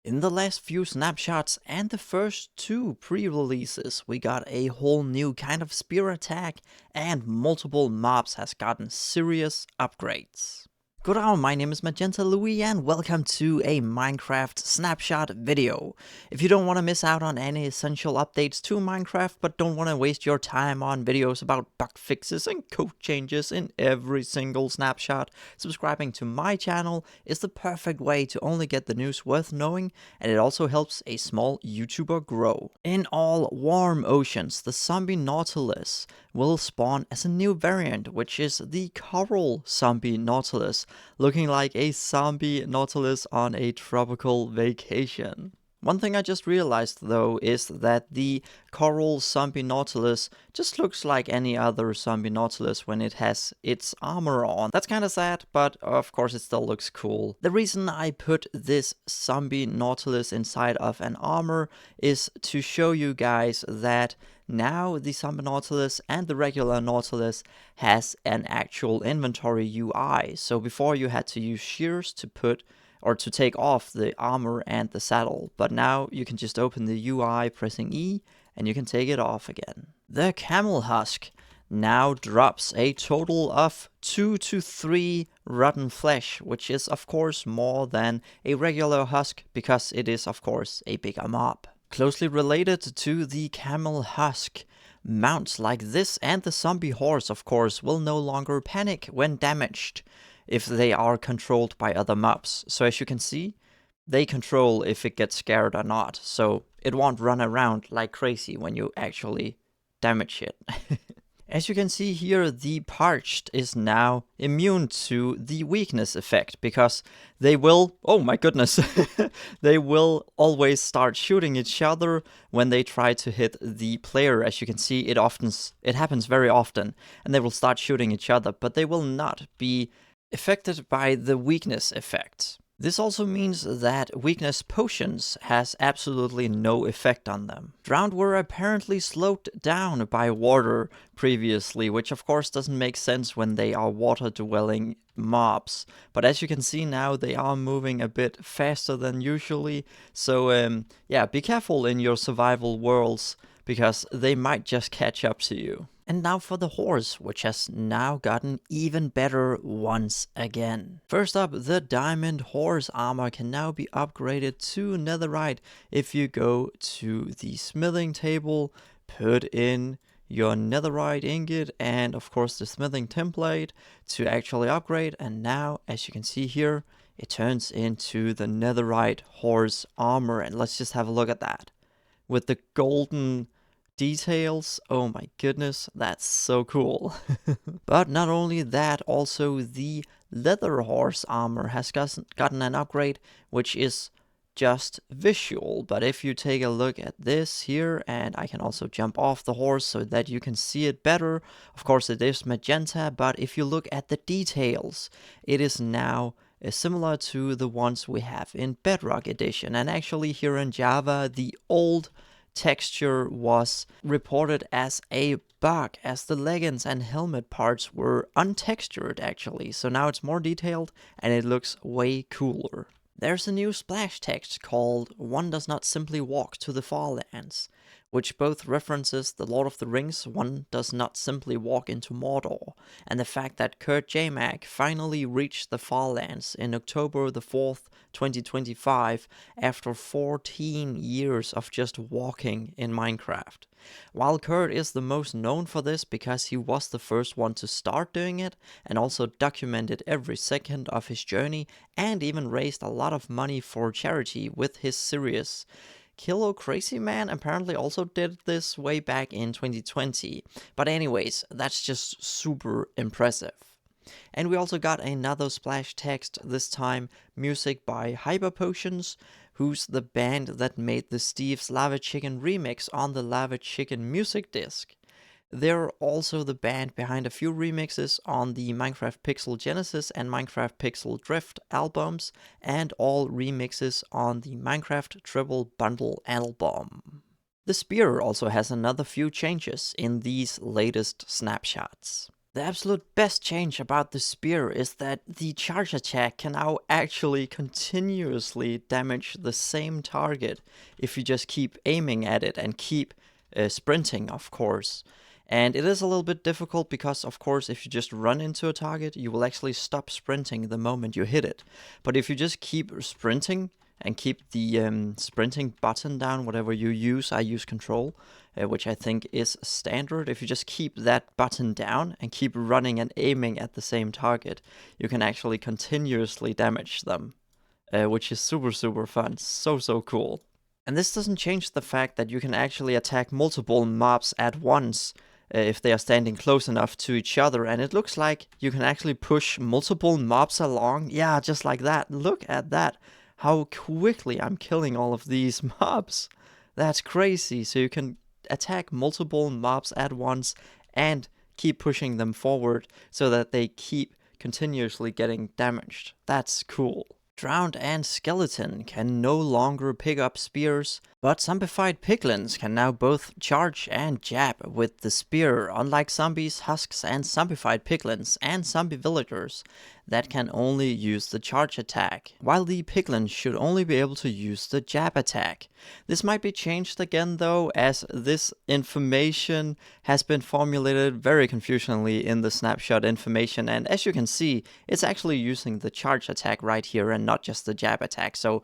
In the last few snapshots and the first two pre-releases, we got a whole new kind of spear attack, and multiple mobs has gotten serious upgrades. Good on, my name is MagentaLewi and welcome to a Minecraft snapshot video. If you don't want to miss out on any essential updates to Minecraft but don't want to waste your time on videos about bug fixes and code changes in every single snapshot, subscribing to my channel is the perfect way to only get the news worth knowing, and it also helps a small YouTuber grow. In all warm oceans, the zombie Nautilus will spawn as a new variant, which is the coral zombie Nautilus, looking like a zombie Nautilus on a tropical vacation. One thing I just realized though is that the coral zombie Nautilus just looks like any other zombie Nautilus when it has its armor on. That's kinda sad, but of course it still looks cool. The reason I put this zombie Nautilus inside of an armor is to show you guys that now the zombie Nautilus and the regular Nautilus has an actual inventory UI. So before you had to use shears to put or to take off the armor and the saddle, but now you can just open the UI pressing E and you can take it off again. The Camel Husk now drops a total of 2 to 3 rotten flesh, which is of course more than a regular husk because it is of course a bigger mob. Closely related to the Camel Husk, mounts like this and the zombie horse of course will no longer panic when damaged if they are controlled by other mobs. So as you can see, they control if it gets scared or not, so it won't run around like crazy when you actually damage it. As you can see here, the Parched is now immune to the weakness effect because they will, oh my goodness, they will always start shooting each other when they try to hit the player. As you can see, it happens very often, and they will start shooting each other, but they will not be affected by the weakness effect. This also means that weakness potions has absolutely no effect on them. Drowned were apparently slowed down by water previously, which of course doesn't make sense when they are water-dwelling mobs. But as you can see now, they are moving a bit faster than usually. So yeah, be careful in your survival worlds because they might just catch up to you. And now for the horse, which has now gotten even better once again. First up, the diamond horse armor can now be upgraded to netherite if you go to the smithing table, put in your netherite ingot and of course the smithing template to actually upgrade, and now as you can see here, it turns into the netherite horse armor. And let's just have a look at that. With the golden details, oh my goodness, that's so cool. But not only that, also the leather horse armor has gotten an upgrade, which is just visual. But if you take a look at this here, and I can also jump off the horse so that you can see it better. Of course it is magenta, but if you look at the details, it is now similar to the ones we have in Bedrock Edition. And actually here in Java, the old texture was reported as a bug, as the leggings and helmet parts were untextured actually. So now it's more detailed and it looks way cooler. There's a new splash text called "One does not simply walk to the far lands," which both references the Lord of the Rings "One does not simply walk into Mordor," and the fact that Kurt J-Mag finally reached the far lands in October the 4th, 2025, after 14 years of just walking in Minecraft. While Kurt is the most known for this because he was the first one to start doing it and also documented every second of his journey and even raised a lot of money for charity with his series, Kilo Crazy Man apparently also did this way back in 2020. But anyways, that's just super impressive. And we also got another splash text, this time music by Hyper Potions, who's the band that made the Steve's Lava Chicken remix on the Lava Chicken music disc. They're also the band behind a few remixes on the Minecraft Pixel Genesis and Minecraft Pixel Drift albums, and all remixes on the Minecraft Triple Bundle album. The spear also has another few changes in these latest snapshots. The absolute best change about the spear is that the charge attack can now actually continuously damage the same target if you just keep aiming at it and keep sprinting, of course. And it is a little bit difficult because, of course, if you just run into a target, you will actually stop sprinting the moment you hit it. But if you just keep sprinting and keep the sprinting button down, whatever you use, I use control, which I think is standard. If you just keep that button down and keep running and aiming at the same target, you can actually continuously damage them, which is super, super fun. So, so cool. And this doesn't change the fact that you can actually attack multiple mobs at once if they are standing close enough to each other. And it looks like you can actually push multiple mobs along. Yeah, just like that. Look at that. How quickly I'm killing all of these mobs. That's crazy. So you can attack multiple mobs at once and keep pushing them forward so that they keep continuously getting damaged. That's cool. Drowned and Skeleton can no longer pick up spears, but zombified piglins can now both charge and jab with the spear, unlike zombies, husks, and zombified piglins and zombie villagers that can only use the charge attack, while the piglins should only be able to use the jab attack. This might be changed again though, as this information has been formulated very confusingly in the snapshot information, and as you can see, it's actually using the charge attack right here and not just the jab attack. So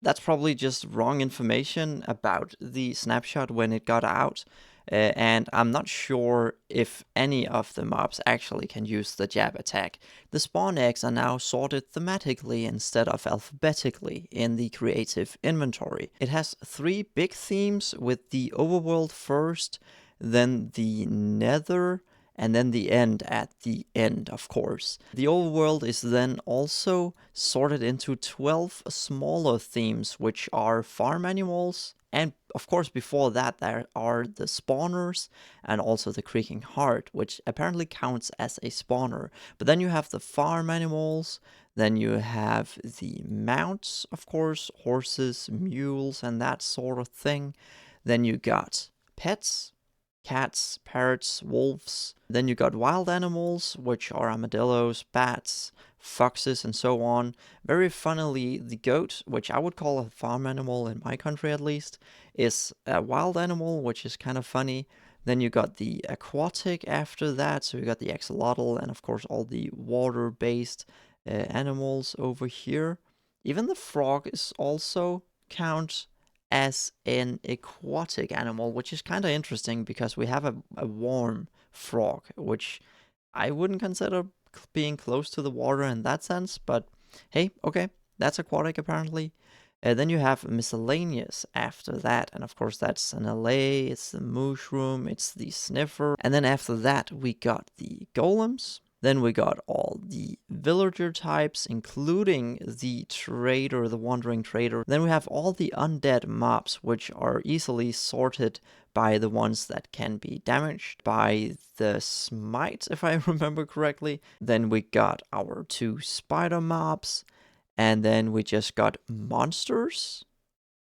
that's probably just wrong information about the snapshot when it got out. And I'm not sure if any of the mobs actually can use the jab attack. The spawn eggs are now sorted thematically instead of alphabetically in the creative inventory. It has 3 big themes, with the overworld first, then the nether, and then the end at the end, of course. The overworld is then also sorted into 12 smaller themes, which are farm animals, and of course before that there are the spawners and also the creaking heart, which apparently counts as a spawner. But then you have the farm animals, then you have the mounts, of course, horses, mules, and that sort of thing. Then you got pets, cats, parrots, wolves. Then you got wild animals, which are armadillos, bats, foxes, and so on. Very funnily, the goat, which I would call a farm animal in my country at least, is a wild animal, which is kind of funny. Then you got the aquatic after that, so you got the axolotl, and of course all the water-based animals over here. Even the frog is also count as an aquatic animal, which is kind of interesting because we have a warm frog, which I wouldn't consider being close to the water in that sense, but hey, okay, that's aquatic apparently. Then you have miscellaneous after that, and of course that's an allay, it's the mushroom, it's the sniffer, and then after that we got the golems. Then we got all the villager types, including the trader, the wandering trader. Then we have all the undead mobs, which are easily sorted by the ones that can be damaged by the smite, if I remember correctly. Then we got our 2 spider mobs, and then we just got monsters,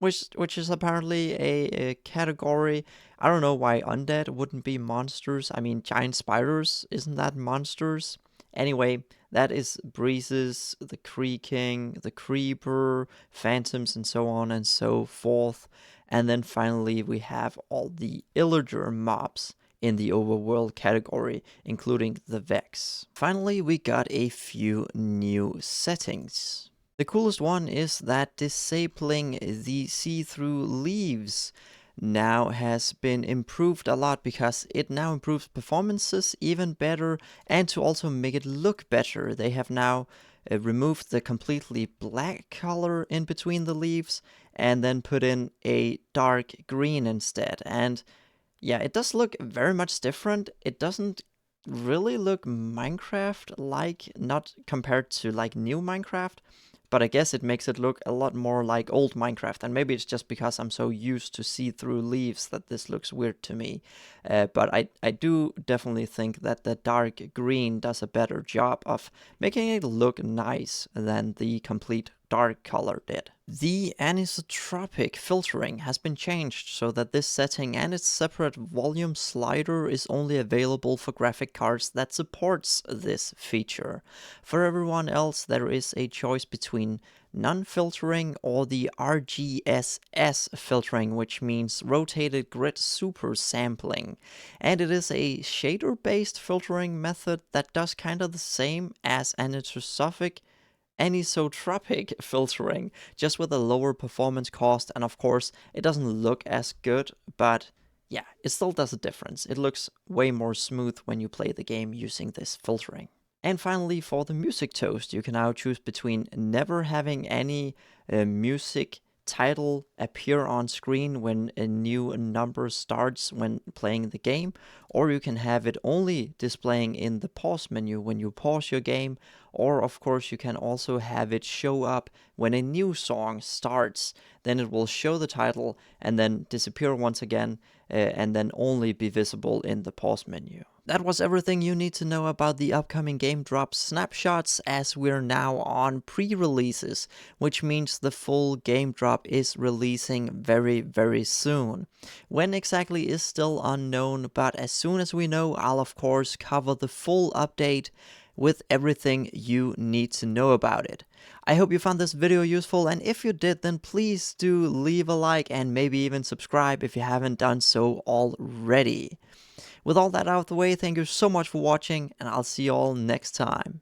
which is apparently a category. I don't know why undead wouldn't be monsters. I mean, giant spiders, isn't that monsters? Anyway, that is breezes, the creaking, the creeper, phantoms, and so on and so forth. And then finally, we have all the illager mobs in the overworld category, including the Vex. Finally, we got a few new settings. The coolest one is that disabling the see-through leaves now has been improved a lot, because it now improves performances even better, and to also make it look better, they have now removed the completely black color in between the leaves and then put in a dark green instead. And yeah, it does look very much different. It doesn't really look Minecraft-like, not compared to like new Minecraft, but I guess it makes it look a lot more like old Minecraft, and maybe it's just because I'm so used to see-through leaves that this looks weird to me. But I do definitely think that the dark green does a better job of making it look nice than the complete dark color did. The anisotropic filtering has been changed so that this setting and its separate volume slider is only available for graphic cards that supports this feature. For everyone else, there is a choice between non-filtering or the RGSS filtering, which means rotated grid super sampling. And it is a shader-based filtering method that does kind of the same as anisotropic filtering, just with a lower performance cost, and of course it doesn't look as good, but yeah, it still does a difference. It looks way more smooth when you play the game using this filtering. And finally, for the music toast, you can now choose between never having any music title appear on screen when a new number starts when playing the game, or you can have it only displaying in the pause menu when you pause your game, or of course you can also have it show up when a new song starts. Then it will show the title and then disappear once again, and then only be visible in the pause menu. That was everything you need to know about the upcoming game drop snapshots, as we're now on pre-releases, which means the full game drop is releasing very, very soon. When exactly is still unknown, but as soon as we know, I'll of course cover the full update with everything you need to know about it. I hope you found this video useful, and if you did, then please do leave a like and maybe even subscribe if you haven't done so already. With all that out of the way, thank you so much for watching, and I'll see you all next time.